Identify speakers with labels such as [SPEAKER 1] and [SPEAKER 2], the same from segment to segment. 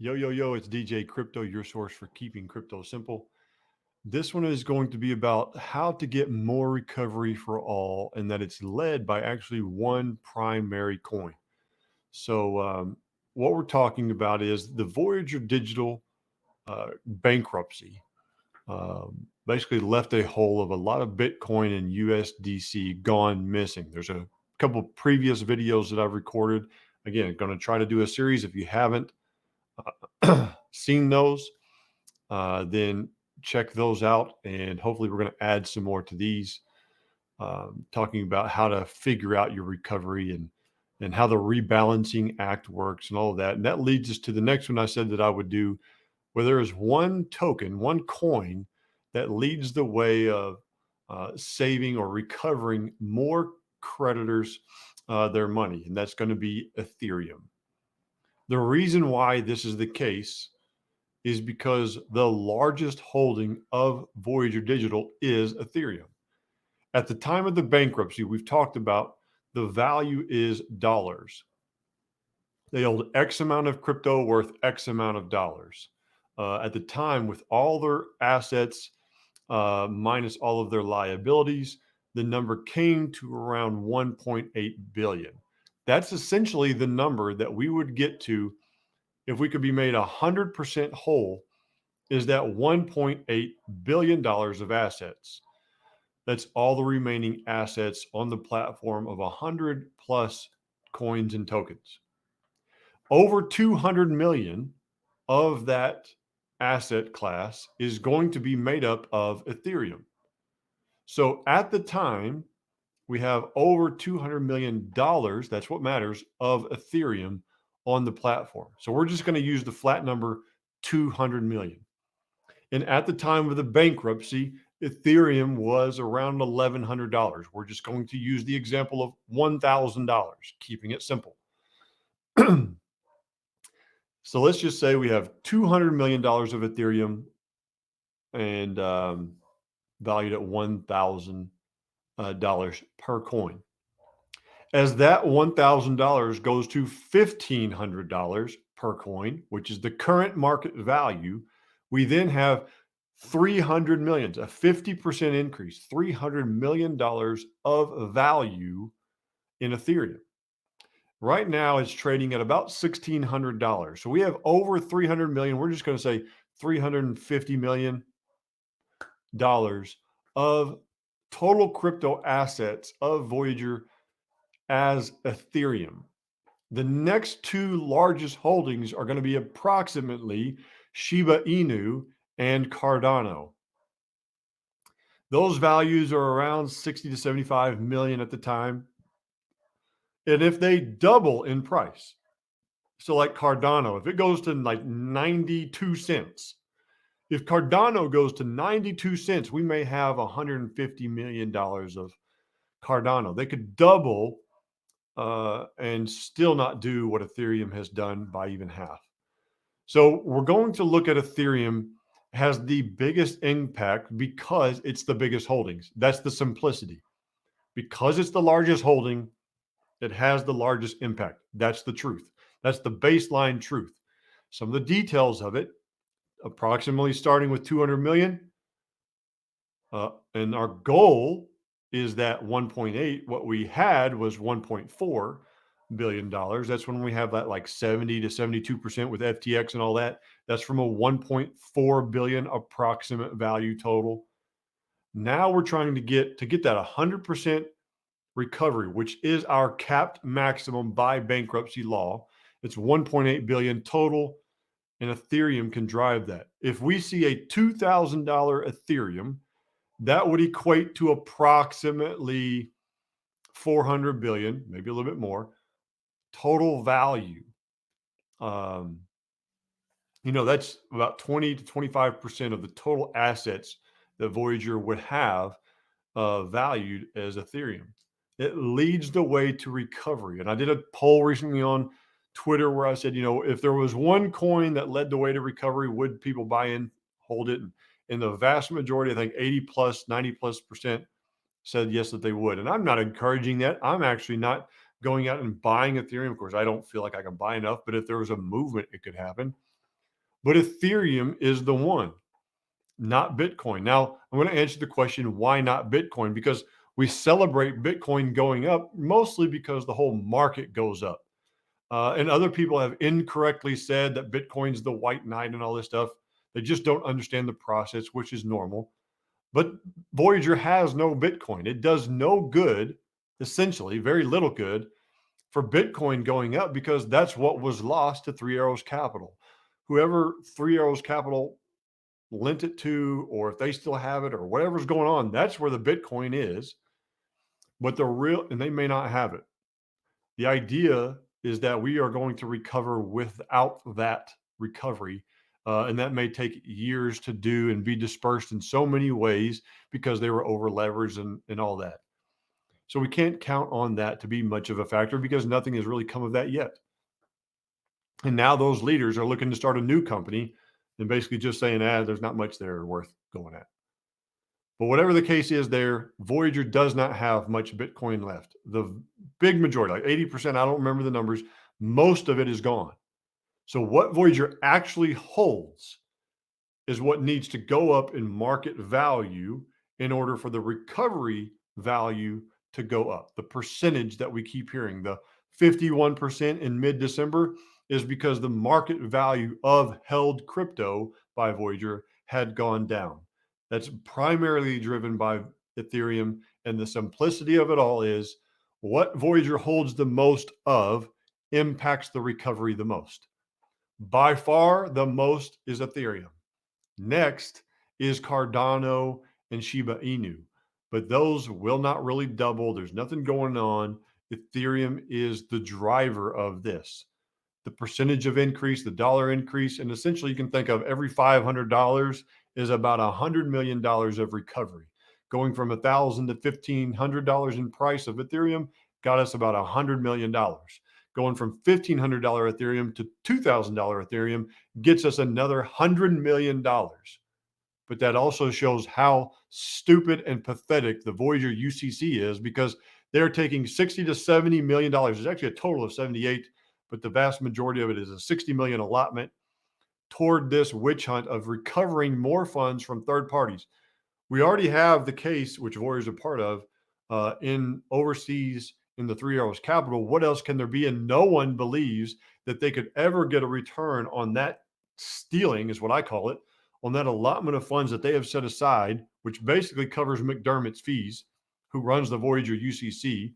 [SPEAKER 1] Yo, yo, yo, it's DJ Crypto, your source for keeping crypto simple. This one is going to be about how to get more recovery for all, and that it's led by actually one primary coin. So, what we're talking about is the Voyager Digital bankruptcy. Basically, left a hole of a lot of Bitcoin and USDC gone missing. There's a couple previous videos that I've recorded. Again, going to try to do a series. If you haven't seen those, then check those out. And hopefully, we're going to add some more to these, talking about how to figure out your recovery and how the rebalancing act works and all of that. And that leads us to the next one I said that I would do, where there is one token, one coin that leads the way of saving or recovering more creditors their money, and that's going to be Ethereum. The reason why this is the case is because the largest holding of Voyager Digital is Ethereum. At the time of the bankruptcy, we've talked about the value is dollars. They hold X amount of crypto worth X amount of dollars. At the time, with all their assets minus all of their liabilities, the number came to around 1.8 billion. That's essentially the number that we would get to if we could be made 100% whole, is that $1.8 billion of assets. That's all the remaining assets on the platform of 100 plus coins and tokens. Over 200 million of that asset class is going to be made up of Ethereum. So at the time, we have over $200 million, that's what matters, of Ethereum on the platform. So we're just going to use the flat number 200 million. And at the time of the bankruptcy, Ethereum was around $1,100. We're just going to use the example of $1,000, keeping it simple. So let's just say we have $200 million of Ethereum and valued at $1,000 per coin. As that $1,000 goes to $1,500 per coin, which is the current market value, we then have 300 million, a 50% increase, $300 million of value in Ethereum. Right now, it's trading at about $1,600. So we have over 300 million. We're just going to say $350 million of total crypto assets of Voyager as Ethereum. The next two largest holdings are going to be approximately Shiba Inu and Cardano. Those values are around 60 to 75 million at the time. And if they double in price, so like Cardano, if it goes to like 92 cents, if Cardano goes to 92 cents, we may have $150 million of Cardano. They could double and still not do what Ethereum has done by even half. So we're going to look at Ethereum has the biggest impact because it's the biggest holdings. That's the simplicity. Because it's the largest holding, it has the largest impact. That's the truth. That's the baseline truth. Some of the details of it, approximately starting with 200 million. And our goal is that 1.8, what we had was $1.4 billion. That's when we have that like 70 to 72% with FTX and all that. That's from a 1.4 billion approximate value total. Now we're trying to get that 100% recovery, which is our capped maximum by bankruptcy law. It's 1.8 billion total, and Ethereum can drive that. If we see a $2,000 Ethereum, that would equate to approximately 400 billion, maybe a little bit more, total value. That's about 20 to 25% of the total assets that Voyager would have valued as Ethereum. It leads the way to recovery. And I did a poll recently on Twitter where I said, if there was one coin that led the way to recovery, would people buy in, hold it? And the vast majority, I think 80 plus, 90 plus percent said yes, that they would. And I'm not encouraging that. I'm actually not going out and buying Ethereum. Of course, I don't feel like I can buy enough, but if there was a movement, it could happen. But Ethereum is the one, not Bitcoin. Now, I'm going to answer the question, why not Bitcoin? Because we celebrate Bitcoin going up mostly because the whole market goes up. And other people have incorrectly said that Bitcoin's the white knight and all this stuff. They just don't understand the process, which is normal. But Voyager has no Bitcoin. It does no good, essentially, very little good for Bitcoin going up because that's what was lost to Three Arrows Capital. Whoever Three Arrows Capital lent it to, or if they still have it, or whatever's going on, that's where the Bitcoin is. But and they may not have it. The idea is that we are going to recover without that recovery. And that may take years to do and be dispersed in so many ways because they were over leveraged and all that. So we can't count on that to be much of a factor because nothing has really come of that yet. And now those leaders are looking to start a new company and basically just saying, there's not much there worth going at. But whatever the case is there, Voyager does not have much Bitcoin left. The big majority, like 80%, I don't remember the numbers, most of it is gone. So what Voyager actually holds is what needs to go up in market value in order for the recovery value to go up. The percentage that we keep hearing, the 51% in mid-December, is because the market value of held crypto by Voyager had gone down. That's primarily driven by Ethereum. And the simplicity of it all is what Voyager holds the most of impacts the recovery the most. By far, the most is Ethereum. Next is Cardano and Shiba Inu, but those will not really double. There's nothing going on. Ethereum is the driver of this. The percentage of increase, the dollar increase, and essentially you can think of every $500 is about $100 million of recovery. Going from $1,000 to $1,500 in price of Ethereum got us about $100 million. Going from $1,500 Ethereum to $2,000 Ethereum gets us another $100 million. But that also shows how stupid and pathetic the Voyager UCC is because they're taking $60 to $70 million. There's actually a total of 78, but the vast majority of it is a 60 million allotment toward this witch hunt of recovering more funds from third parties. We already have the case, which Voyager is a part of, in overseas in the Three Arrows Capital. What else can there be? And no one believes that they could ever get a return on that stealing, is what I call it, on that allotment of funds that they have set aside, which basically covers McDermott's fees, who runs the Voyager UCC.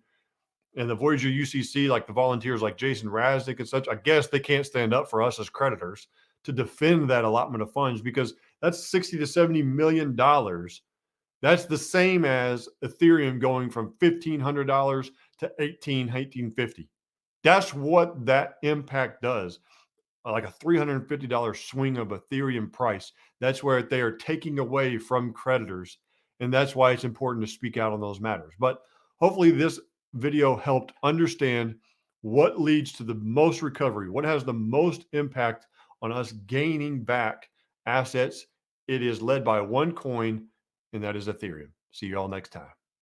[SPEAKER 1] And the Voyager UCC, like the volunteers like Jason Raznick and such, I guess they can't stand up for us as creditors to defend that allotment of funds because that's 60 to 70 million dollars. That's the same as Ethereum going from $1,500 to $1,850. That's what that impact does. Like a $350 swing of Ethereum price. That's where they are taking away from creditors. And that's why it's important to speak out on those matters. But hopefully this video helped understand what leads to the most recovery, what has the most impact on us gaining back assets. It is led by one coin, and that is Ethereum. See you all next time.